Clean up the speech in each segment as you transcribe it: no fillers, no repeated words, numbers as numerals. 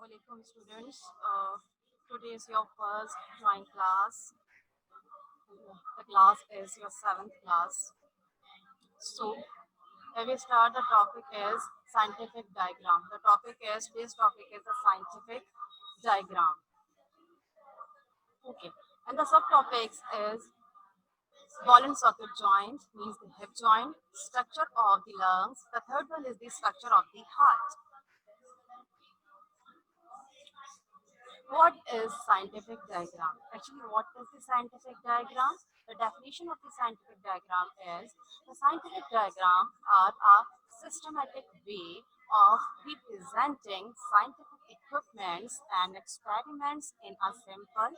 Assalamualaikum students. Today is your first drawing class. The class is your 7th class. So, when we start, the topic is scientific diagram. This topic is the scientific diagram. Okay. And the subtopics is ball and socket joint, means the hip joint, structure of the lungs. The third one is the structure of the heart. What is scientific diagram? Actually, what is the scientific diagram? The definition of the scientific diagram is the scientific diagram are a systematic way of representing scientific equipments and experiments in a simple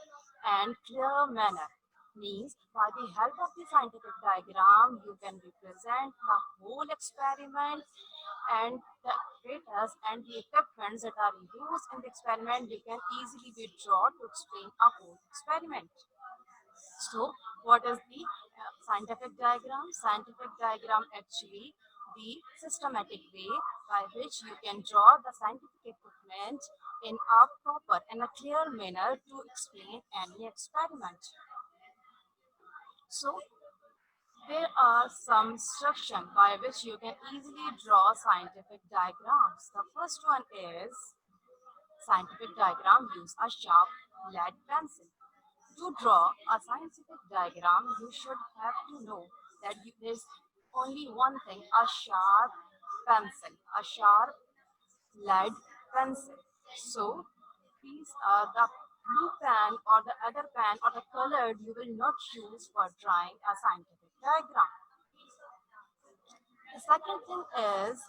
and clear manner. Means by the help of the scientific diagram, you can represent the whole experiment and the apparatus and the equipments that are used in the experiment, we can easily be drawn to explain a whole experiment. So, what is the scientific diagram? Scientific diagram actually the systematic way by which you can draw the scientific equipment in a proper and a clear manner to explain any experiment. So, there are some instructions by which you can easily draw scientific diagrams. The first one is scientific diagram use a sharp lead pencil. To draw a scientific diagram, you should have to know that there's only one thing, a sharp pencil, a sharp lead pencil. So these are the blue pen or the other pen or the colored you will not use for drawing a scientific diagram. The second thing is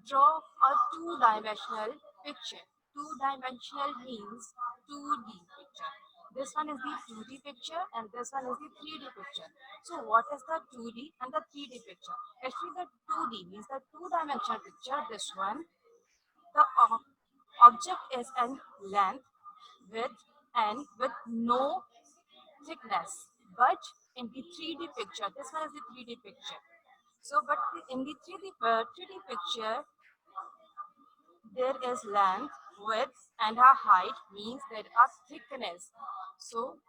draw a two-dimensional picture. Two-dimensional means 2D picture. This one is the 2D picture and this one is the 3D picture. So what is the 2D and the 3D picture? Actually the 2D means the two-dimensional picture. This one, the object is in length, width and with no thickness. But in the 3D picture, this one is the 3D picture. So, but in the 3D picture, there is length, width, and a height means there are thickness. So,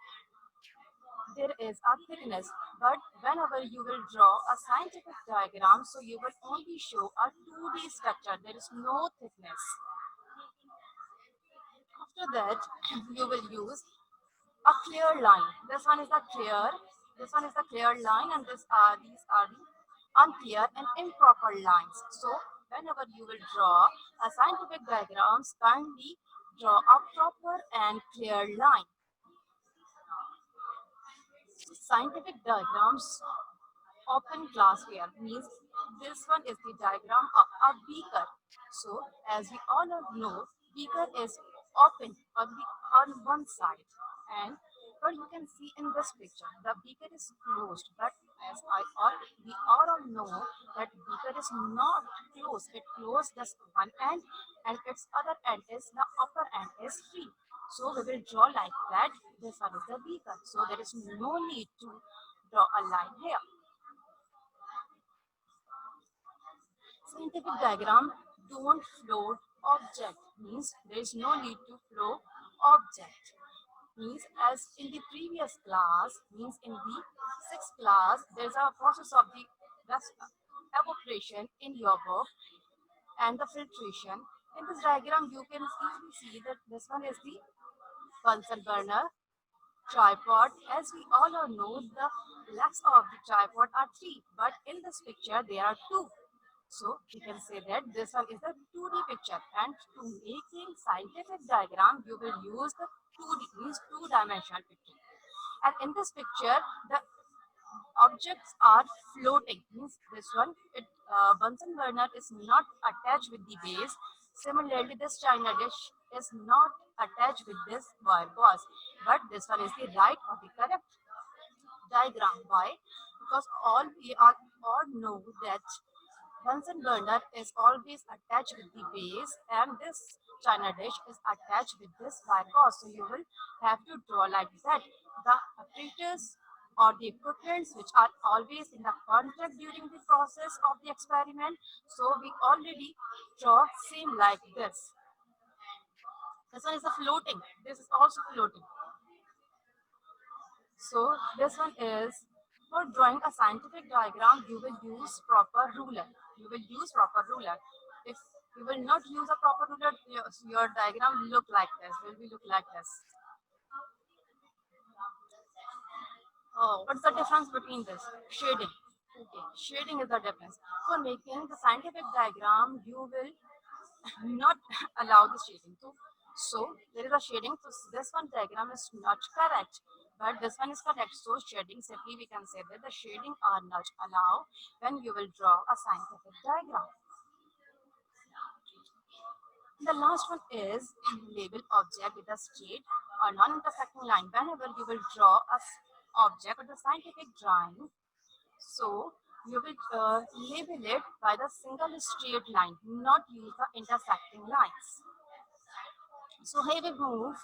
there is a thickness. But whenever you will draw a scientific diagram, so you will only show a 2D structure. There is no thickness. After that, you will use a clear line. This one is the clear. This one is the clear line, and these are the unclear and improper lines. So whenever you will draw a scientific diagrams, kindly draw a proper and clear line. Scientific diagrams open glassware means this one is the diagram of a beaker. So as we all know, beaker is open on one side, and but you can see in this picture the beaker is closed, but as we all know that beaker is not closed. It closed just one end and its other end is the upper end is free. So we will draw like that. This one is the beaker. So there is no need to draw a line here. Scientific diagram don't float object means there is no need to flow object means as in the previous class means in the sixth class there's a process of the evaporation in your book and the filtration. In this diagram you can easily see that this one is the Bunsen burner tripod. As we all know, the legs of the tripod are three, but in this picture there are two. So we can say that this one is the 2D picture, and to making scientific diagram you will use the 2D means two-dimensional picture. And in this picture the objects are floating means this one Bunsen burner is not attached with the base. Similarly this china dish is not attached with this wire gauze, but this one is the right or the correct diagram. Why? Because all know that Bunsen burner is always attached with the base and this china dish is attached with this wire gauze. So you will have to draw like that. The apparatus or the equipments which are always in the contact during the process of the experiment. So we already draw same like this. This one is a floating. This is also floating. So this one is for drawing a scientific diagram, you will use proper ruler. You will use proper ruler. If you will not use a proper ruler, your diagram will look like this. Will be look like this. Oh, what's the difference between this? Shading. Okay, shading is the difference. For making the scientific diagram, you will not allow the shading. So there is a shading. So this one diagram is not correct, but this one is correct. So shading, simply we can say that the shading are not allowed when you will draw a scientific diagram. The last one is label object with a straight or non-intersecting line. Whenever you will draw a object or the scientific drawing, so you will label it by the single straight line, not use the intersecting lines. So here we move,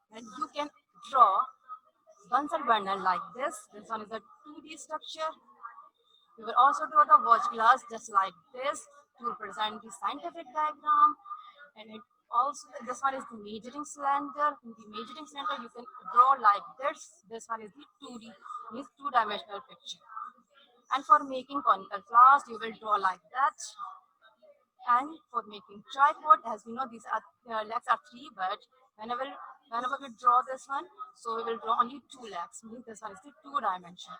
and you can draw Bunsen burner like this. This one is a 2D structure. We will also draw the watch glass just like this to represent the scientific diagram. And it also, this one is the measuring cylinder. In the measuring cylinder, you can draw like this. This one is the 2D, means two-dimensional picture. And for making conical flask, you will draw like that. And for making tripod, as we know, these are legs are three, but whenever we draw this one, so we will draw only two legs. Means this one is the two dimension.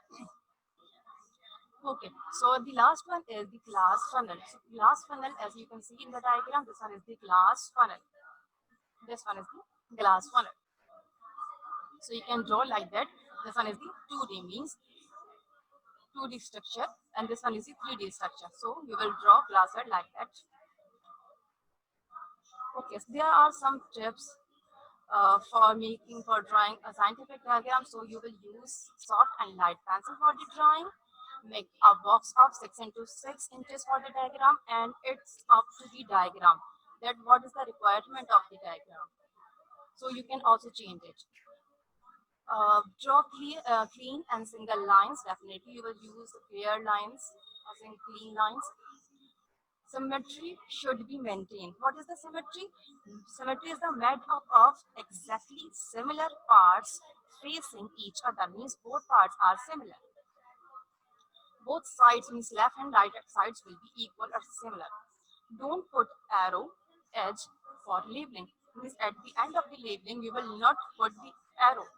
Okay, so the last one is the glass funnel. So glass funnel, as you can see in the diagram, this one is the glass funnel. This one is the glass funnel. So you can draw like that. This one is the 2D, means 2D structure, and this one is the 3D structure. So you will draw glass head like that. Okay, so there are some tips for drawing a scientific diagram. So you will use soft and light pencil for the drawing. Make a box of 6 into 6 inches for the diagram, and it's up to the diagram that what is the requirement of the diagram. So you can also change it. Draw clean and single lines. Definitely you will use clear lines as clean lines. Symmetry should be maintained. What is the symmetry? Symmetry is the made up of exactly similar parts facing each other, means both parts are similar. Both sides, means left and right sides, will be equal or similar. Don't put arrow edge for labeling. Means at the end of the labeling, you will not put the arrow.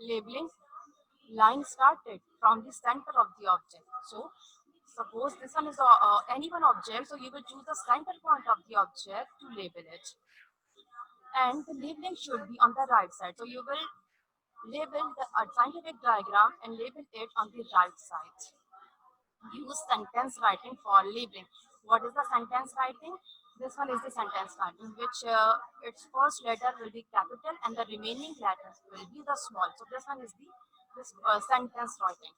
Labeling line started from the center of the object. So suppose this one is any one object, so you will choose the center point of the object to label it. And the labeling should be on the right side. So you will label the scientific diagram and label it on the right side. Use sentence writing for labeling. What is the sentence writing? This one is the sentence writing, which its first letter will be capital and the remaining letters will be the small. So this one is the sentence writing.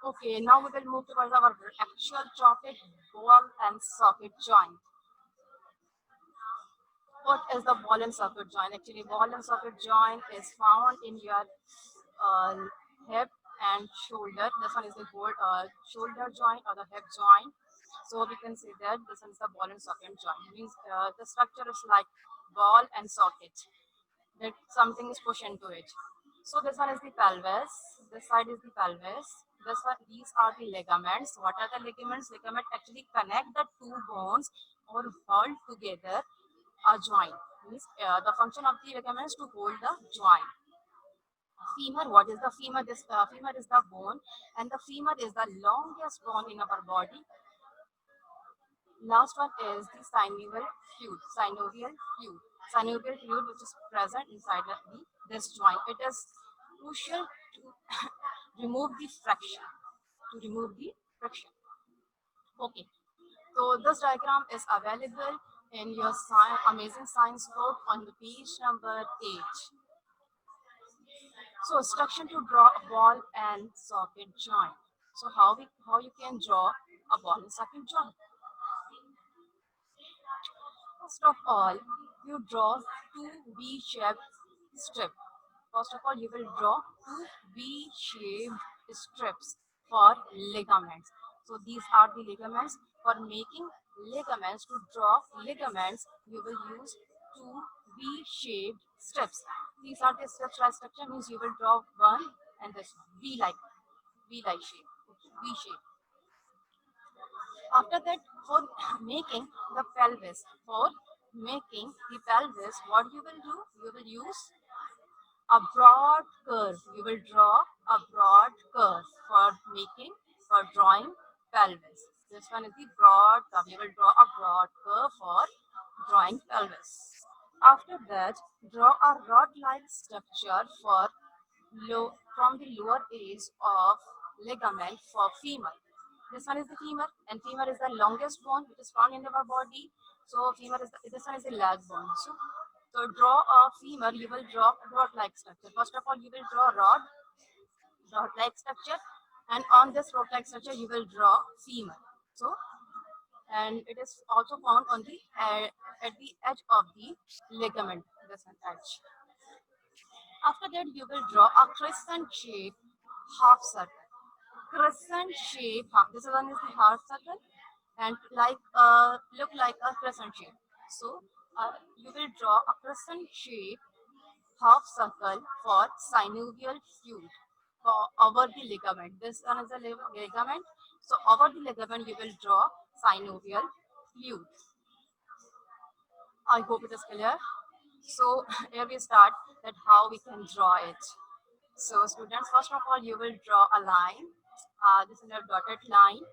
Okay, now we will move towards our actual topic, ball and socket joint. What is the ball and socket joint? Actually, ball and socket joint is found in your hip and shoulder. This one is the shoulder joint or the hip joint. So we can say that this one is the ball and socket joint. It means the structure is like ball and socket. That something is pushed into it. So this one is the pelvis. This side is the pelvis. This one, these are the ligaments. What are the ligaments? Ligaments actually connect the two bones or hold together a joint. Means the function of the ligaments to hold the joint. Femur, what is the femur? This femur is the bone, and the femur is the longest bone in our body. Last one is the synovial fluid. Synovial fluid. Synovial fluid, which is present inside this joint. It is crucial to remove the friction. To remove the friction. Okay. So this diagram is available in your amazing science book on the page number 8. So instruction to draw a ball and socket joint. So how you can draw a ball and socket joint? First of all, you draw two V-shaped strips. First of all, you will draw two V-shaped strips for ligaments. So these are the ligaments. For making ligaments, to draw ligaments, you will use two V-shaped strips. These are the strips. Like structure means you will draw one and this one, V-like shape, V shape. After that, for making the pelvis, what you will do? You will use a broad curve. You will draw a broad curve for drawing pelvis. This one is the broad curve. You will draw a broad curve for drawing pelvis. After that, draw a rod-like structure from the lower edge of ligament for femur. This one is the femur, and femur is the longest bone which is found in our body. So this one is the leg bone. So to draw a femur, you will draw a rod-like structure. First of all, you will draw rod-like structure, and on this rod-like structure, you will draw femur. So, and it is also found on the at the edge of the ligament. This one edge. After that, you will draw a crescent shape half circle. Crescent shape. This one is the half circle, and look like a crescent shape. So you will draw a crescent shape half circle for synovial fluid for over the ligament. This one is a ligament. So over the ligament, you will draw synovial fluid. I hope it is clear. So here we start that how we can draw it. So students, first of all, you will draw a line. This is a dotted line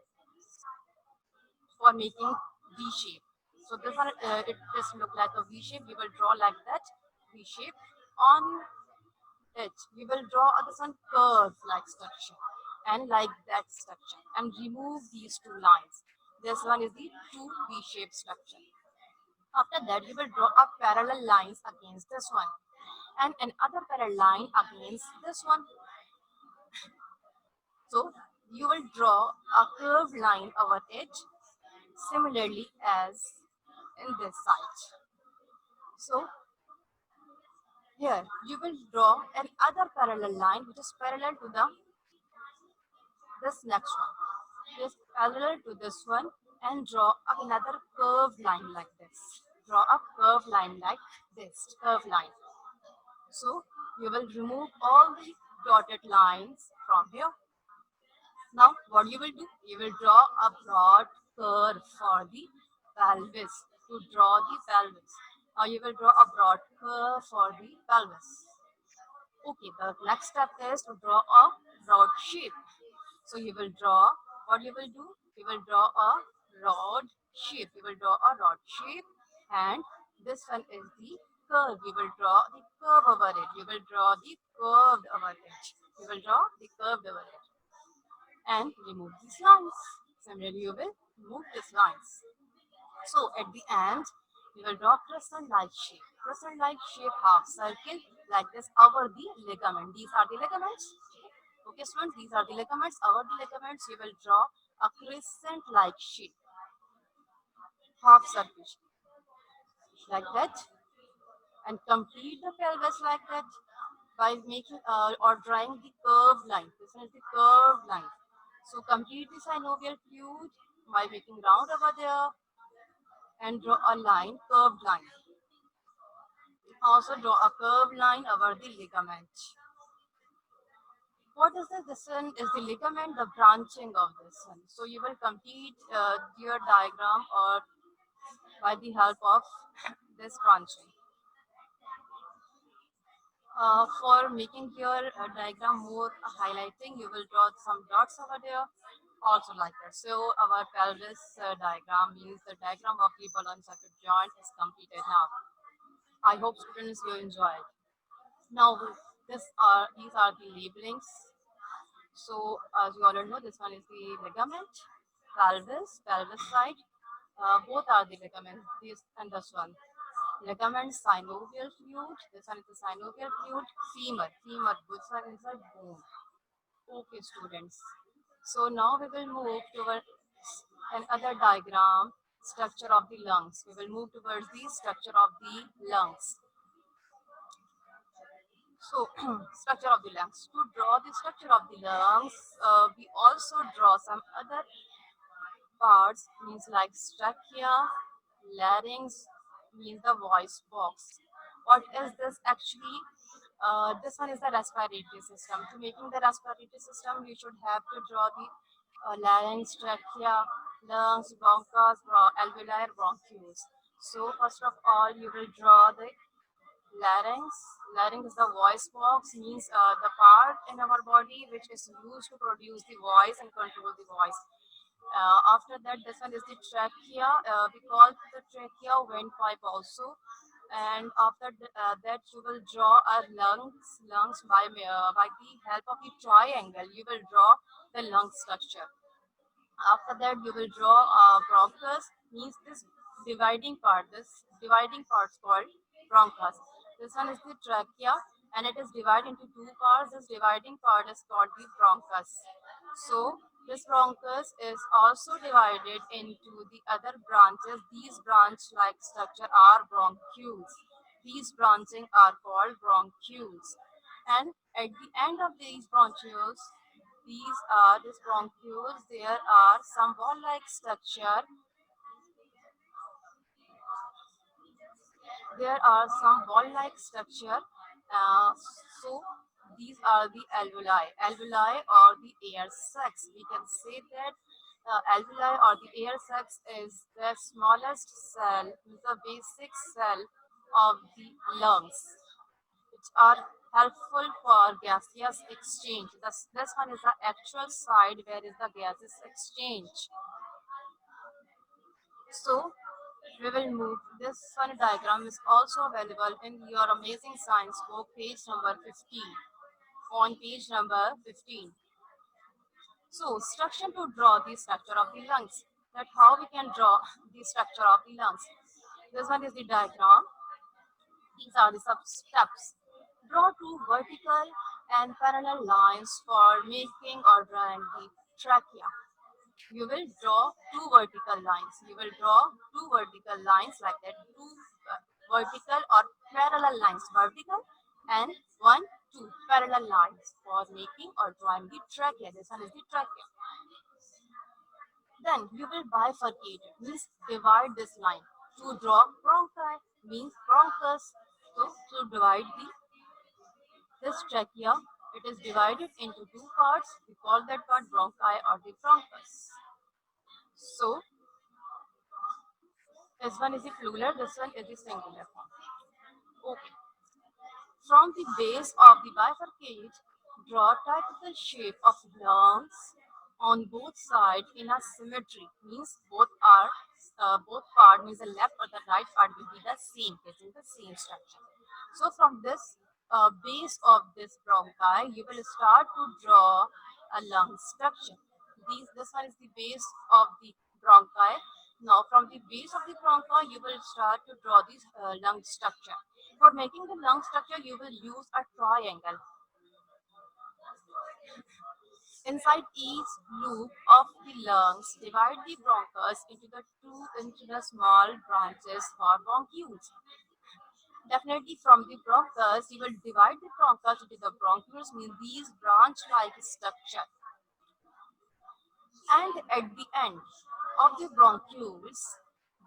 for making V shape. So this one, it just look like a V shape. We will draw like that V shape. On it, we will draw this one curve like structure and like that structure and remove these two lines. This one is the two V shape structure. After that, you will draw up parallel lines against this one and another parallel line against this one. So you will draw a curved line over it similarly as in this side. So here you will draw another parallel line which is parallel to this next one. This parallel to this one and draw another curved line like this. Draw a curved line like this, curved line. So you will remove all the dotted lines from here. Now what you will do? You will draw a broad curve for the pelvis to draw the pelvis. Now you will draw a broad curve for the pelvis. Okay, the next step is to draw a rod shape. So you will draw, what you will do? You will draw a rod shape. You will draw a rod shape and this one is the curve. You will draw the curve over it. You will draw the curved over it. You will draw the curved over it and remove these lines. Similarly, you will remove these lines. So at the end, we will draw crescent-like shape. Crescent-like shape half circle like this over the ligament. These are the ligaments. Okay, students, these are the ligaments. Over the ligaments, you will draw a crescent-like shape, half circle like that, and complete the pelvis like that by making or drawing the curved line. This is the curved line. So complete the synovial fluid by making round over there and draw a line, curved line. Also draw a curved line over the ligament. What is this? This one is the ligament, the branching of this one. So you will complete your diagram or by the help of this branching. For making your diagram more highlighting, you will draw some dots over there, also like that. So our pelvis diagram means the diagram of the ball and socket joint is completed now. I hope students you enjoyed. Now these are the labelings. So as you already know, this one is the ligament, pelvis side. Both are the ligaments, this and this one. Ligament, synovial fluid. This one is the synovial fluid. Femur, this one is a bone. Okay, students. So now we will move towards another diagram, structure of the lungs. We will move towards the structure of the lungs. So, structure of the lungs. To draw the structure of the lungs, we also draw some other parts means like trachea, larynx means the voice box. What is this actually? This one is the respiratory system. To making the respiratory system, you should have to draw the larynx, trachea, lungs, bronchus, alveoli, bronchioles. So first of all, you will draw the larynx. Larynx is the voice box, means the part in our body which is used to produce the voice and control the voice. After that, this one is the trachea. We call the trachea windpipe also. And after that, you will draw a lungs by the help of the triangle. You will draw the lung structure. After that, you will draw bronchus, means this dividing part is called bronchus. This one is the trachea, and it is divided into two parts. This dividing part is called the bronchus. So this bronchus is also divided into the other branches. These branch-like structure are bronchioles. These branching are called bronchioles. And at the end of these bronchioles, these bronchioles, there are some ball-like structure. There are some ball-like structure. Uh, so these are the alveoli. Alveoli or the air sacs. We can say that alveoli or the air sacs is the smallest cell, the basic cell of the lungs, which are helpful for gaseous exchange. This one is the actual side where is the gases exchange. So we will move. This one diagram is also available in your Amazing Science book, page number 15. On page number 15. So structure to draw the structure of the lungs. That how we can draw the structure of the lungs. This one is the diagram. These are the steps. Draw two vertical and parallel lines for making or drawing the trachea. You will draw two vertical lines. You will draw two vertical lines like that. Two vertical or parallel lines. Vertical and one, two parallel lines for making or drawing the trachea. This one is the trachea. Then you will bifurcate, means divide this line. To draw bronchi means bronchus. So to divide this trachea, it is divided into two parts. We call that part bronchi or the bronchus. So this one is the plural, this one is the singular form. Okay. From the base of the bifurcate, draw typical shape of lungs on both sides in a symmetry. Means both part means the left or the right part will be the same, present the same structure. So from this base of this bronchi, you will start to draw a lung structure. This one is the base of the bronchi. Now from the base of the bronchi, you will start to draw this lung structure. For making the lung structure, you will use a triangle. Inside each loop of the lungs, divide the bronchus into the small branches for bronchioles. Definitely from the bronchus, you will divide the bronchus into the bronchioles, means these branch-like structure. And at the end of the bronchioles,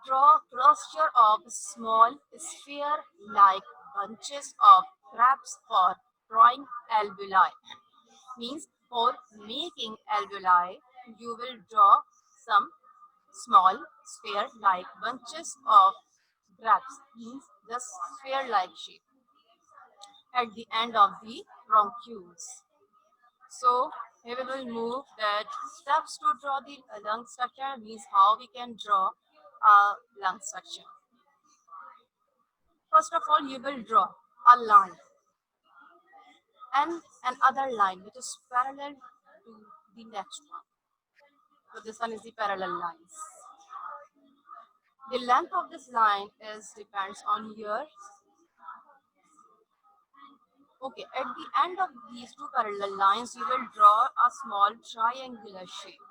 draw cluster of small sphere-like bunches of grapes for drawing alveoli. Means for making alveoli, you will draw some small sphere-like bunches of grapes, means the sphere-like shape at the end of the bronchioles. So here we will move that steps to draw the lung structure, means how we can draw a lung structure. First of all, you will draw a line and another line which is parallel to the next one. So this one is the parallel lines. The length of this line depends on your. Okay, at the end of these two parallel lines, you will draw a small triangular shape.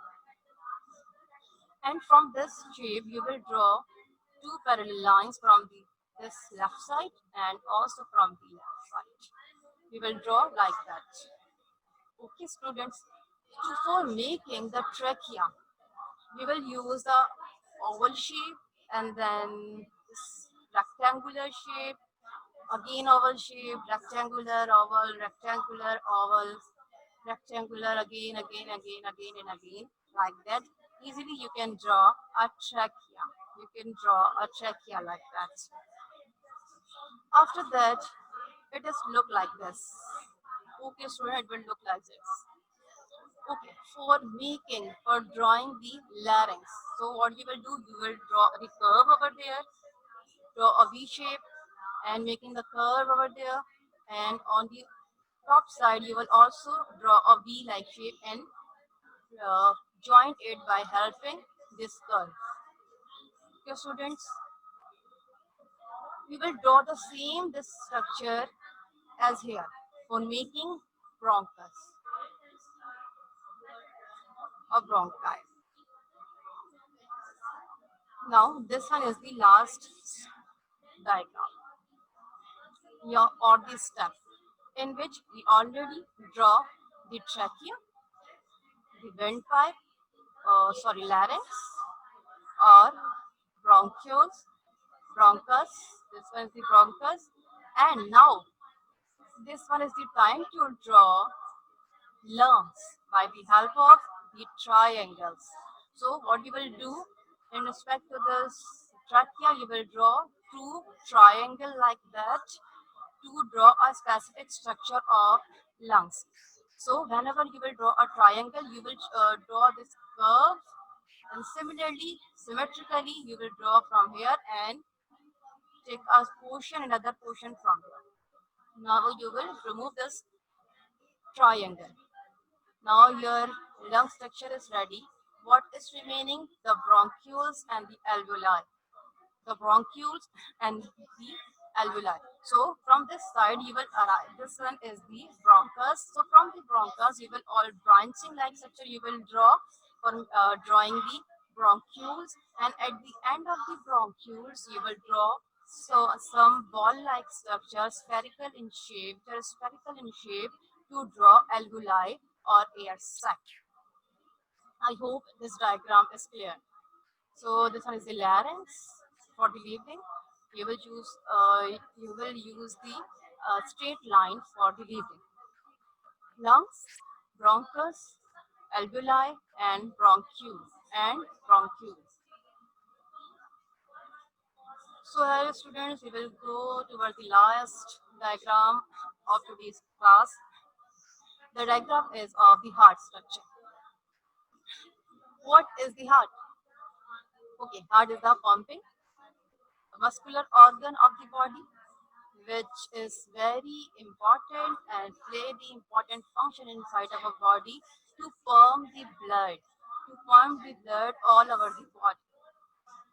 And from this shape, you will draw two parallel lines from this left side and also from the left side. We will draw like that. Okay, students. For making the trachea, We will use the oval shape and then this rectangular shape, again oval shape, rectangular, oval, rectangular, again and again, like that. Easily you can draw a trachea. You can draw a trachea like that. After that, it is look like this. Okay, student, it will look like this. Okay, for drawing the larynx. So what you will do, you will draw the curve over there, draw a V shape, and making the curve over there. And on the top side, you will also draw a V-like shape and uh, join it by helping this curve. Okay, students, we will draw the same this structure as here for making bronchus or bronchi. Now this one is the last diagram, or the step in which we already draw the trachea, the windpipe, larynx, or bronchioles, bronchus. This one is the bronchus, and now this one is the time to draw lungs by the help of the triangles. So what you will do in respect to this trachea, you will draw two triangle like that to draw a specific structure of lungs. So whenever you will draw a triangle, you will draw this curve, and similarly, symmetrically, you will draw from here and take a portion, another portion from here. Now you will remove this triangle. Now your lung structure is ready. What is remaining? The bronchioles and the alveoli. The bronchioles and the alveoli. So from this side you will arrive. This one is the bronchus. So from the bronchus you will all branching like structure you will draw for drawing the bronchioles, and at the end of the bronchioles you will draw some ball-like structure, spherical in shape to draw alveoli or air sac. I hope this diagram is clear. So this one is the larynx for the leafing. You will use the straight line for the leafing. Lungs, bronchus, alveoli, and bronchioles. So here students, we will go towards the last diagram of today's class. The diagram is of the heart structure. What is the heart? Okay, heart is the pumping muscular organ of the body, which is very important and play the important function inside our body to pump the blood all over the body.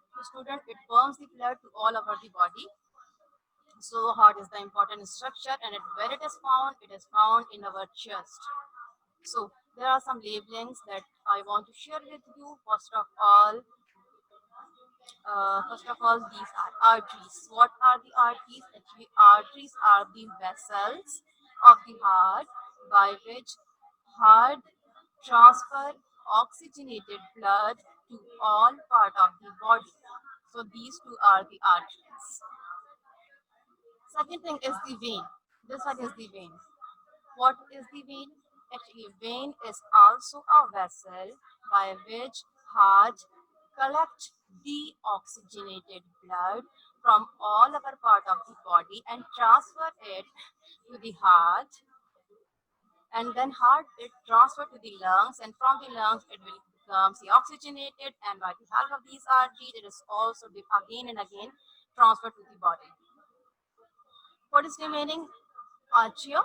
So student, it pumps the blood to all over the body. So heart is the important structure, and where it is found? It is found in our chest. So there are some labelings that I want to share with you. First of all, these are arteries. What are the arteries? Actually, arteries are the vessels of the heart by which heart transfer oxygenated blood to all part of the body. So these two are the arteries. Second thing is the vein. This one is the vein. What is the vein? Actually, vein is also a vessel by which heart collect deoxygenated blood from all other part of the body and transfer it to the heart, and then heart it transfer to the lungs, and from the lungs it will become deoxygenated, and by the help of these arteries it is also again and again transferred to the body. What is remaining? Atria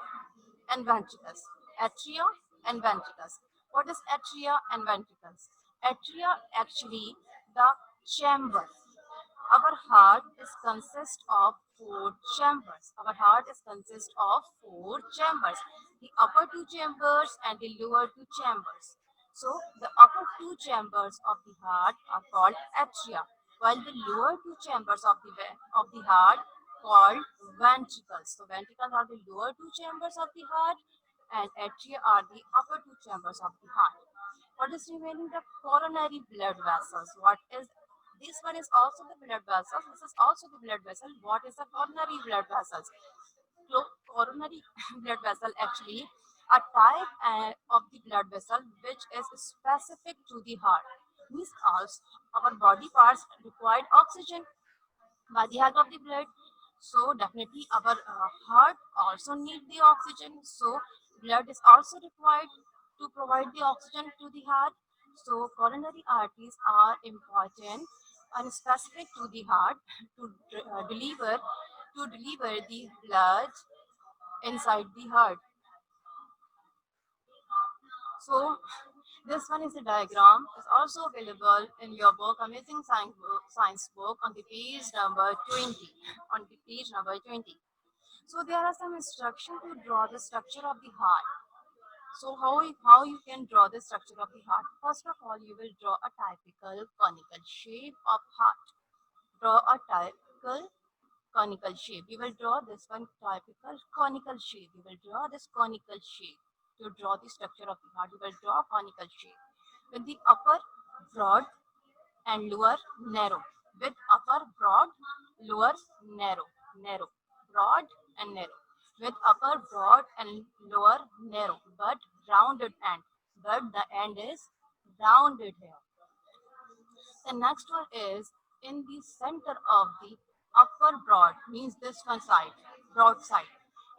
and ventricles. Atria and ventricles. What is atria and ventricles? Atria actually the chamber. Our heart is consist of four chambers. Our heart is consist of four chambers. The upper two chambers and the lower two chambers. So the upper two chambers of the heart are called atria, while the lower two chambers of the heart called ventricles. So ventricles are the lower two chambers of the heart, and atria are the upper two chambers of the heart. What is remaining? The coronary blood vessels. What is this one is also the blood vessel. This is also the blood vessel. What is the coronary blood vessels? Coronary blood vessel actually a type of the blood vessel which is specific to the heart. Means also our body parts required oxygen by the help of the blood. So definitely our heart also need the oxygen. So blood is also required to provide the oxygen to the heart. So coronary arteries are important and specific to the heart to deliver the blood inside the heart. So this one is a diagram. It's also available in your book, Amazing Science book on the page number 20. On the page number 20. So there are some instructions to draw the structure of the heart. So how you can draw the structure of the heart? First of all, you will draw a typical conical shape of heart. Draw a typical conical shape. You will draw this one typical conical shape. You will draw this conical shape. To draw the structure of the heart, you will draw a conical shape with the upper broad and lower narrow. With upper broad, lower narrow, broad and narrow. With upper broad and lower narrow, but rounded end. But the end is rounded here. The next one is in the center of the upper broad, means this one side, broad side.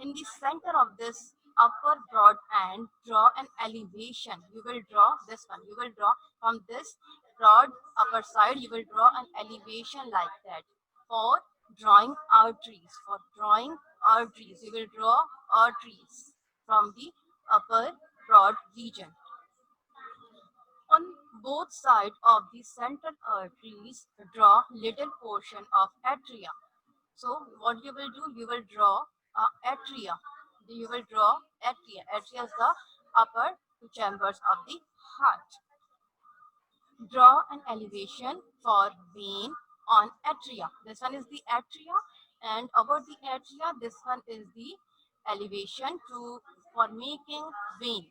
In the center of this upper broad end, draw an elevation. You will draw this one. You will draw from this broad upper side, you will draw an elevation like that. For drawing arteries, you will draw arteries from the upper broad region. On both sides of the central arteries, draw little portion of atria. So what you will do, you will draw atria. You will draw atria. Atria is the upper two chambers of the heart. Draw an elevation for vein on atria. This one is the atria, and over the atria, this one is the elevation for making vein.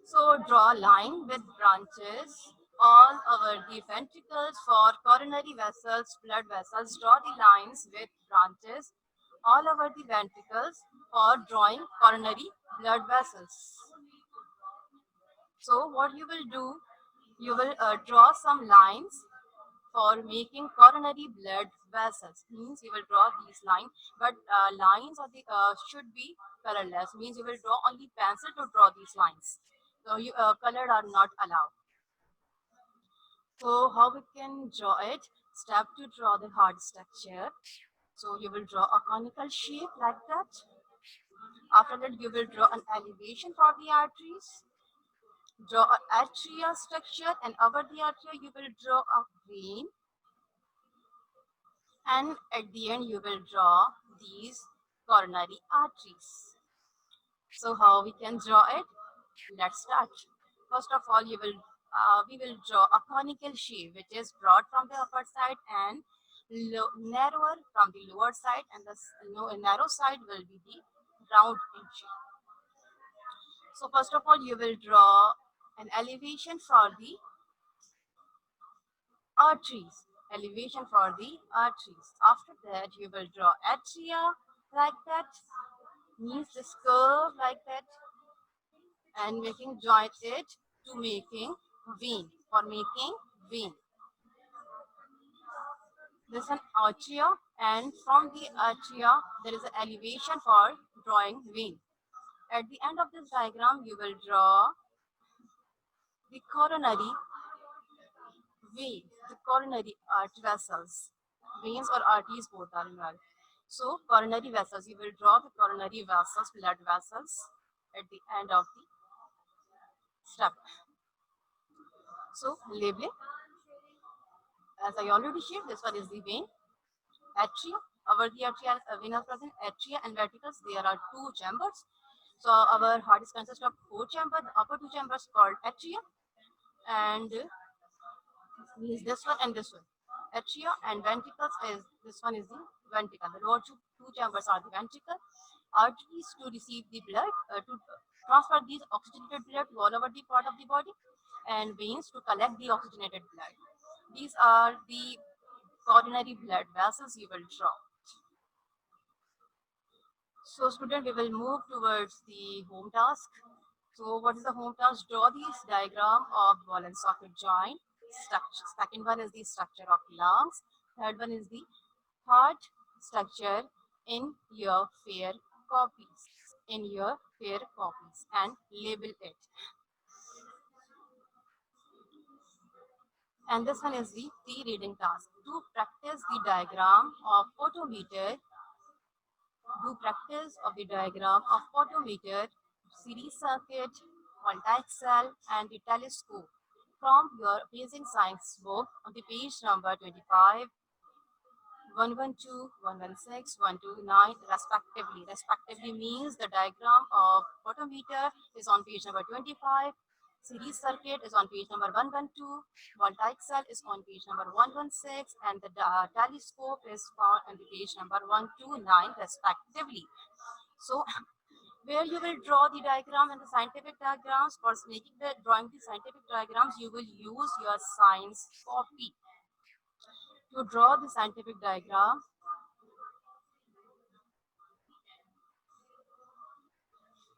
So draw a line with branches all over the ventricles. For coronary vessels, blood vessels, draw the lines with branches all over the ventricles for drawing coronary blood vessels. So what you will do, you will draw some lines for making coronary blood vessels. Means you will draw these lines, but lines of the should be colorless. Means you will draw only pencil to draw these lines. So you colored are not allowed. So how we can draw it? Step to draw the heart structure. So you will draw a conical shape like that. After that, you will draw an elevation for the arteries. Draw an atria structure, and over the atria, you will draw a vein. And at the end, you will draw these coronary arteries. So how we can draw it? Let's start. First of all, we will draw a conical shape which is broad from the upper side and narrower from the lower side, and the narrow side will be the round in shape. So first of all, you will draw an elevation for the arteries. Elevation for the arteries. After that, you will draw atria like that, means this curve like that, and making joint it to making vein. For making vein, this is an atria, and from the atria there is an elevation for drawing vein. At the end of this diagram, you will draw the coronary vein, the coronary artery vessels. Veins or arteries both are involved. So coronary vessels, you will draw the coronary vessels, blood vessels at the end of the step. So labeling, as I already shared, this one is the vein, atria. Over the atria, venous present atria and ventricles, there are two chambers. So our heart is consist of four chambers. The upper two chambers called atria, and means this one and this one. Atria and ventricles is this one is the ventricle. The lower two chambers are the ventricle. arteries to receive the blood, to transfer these oxygenated blood to all over the part of the body, and veins to collect the oxygenated blood. These are the coronary blood vessels you will draw. So student, we will move towards the home task. So what is the home task? Draw this diagram of ball and socket joint structure. Second one is the structure of lungs. Third one is the heart structure in your fair copies. In your fair copies, and label it. And this one is the pre-reading task. To practice the diagram of photometer, do practice of the diagram of photometer, series circuit, voltaic cell, and the telescope from your basic science book on the page number 25, 112, 116, 129 respectively. Respectively means the diagram of photometer is on page number 25, series circuit is on page number 112, voltaic cell is on page number 116, and the telescope is found on the page number 129 respectively. So where you will draw the diagram and the scientific diagrams. For making the drawing the scientific diagrams, you will use your science copy. To draw the scientific diagram,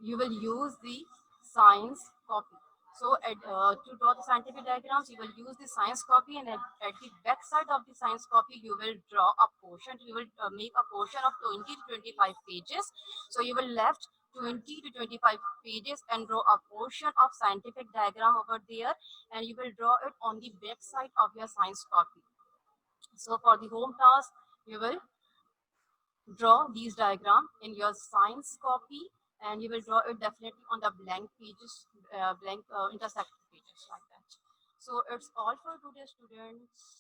you will use the science copy. So to draw the scientific diagrams, you will use the science copy, and at the back side of the science copy, you will draw a portion. You will make a portion of 20 to 25 pages. So you will left 20 to 25 pages and draw a portion of scientific diagram over there, and you will draw it on the back side of your science copy. So for the home task, you will draw these diagram in your science copy, and you will draw it definitely on the blank pages, blank intersected pages like that. So it's all for today, students.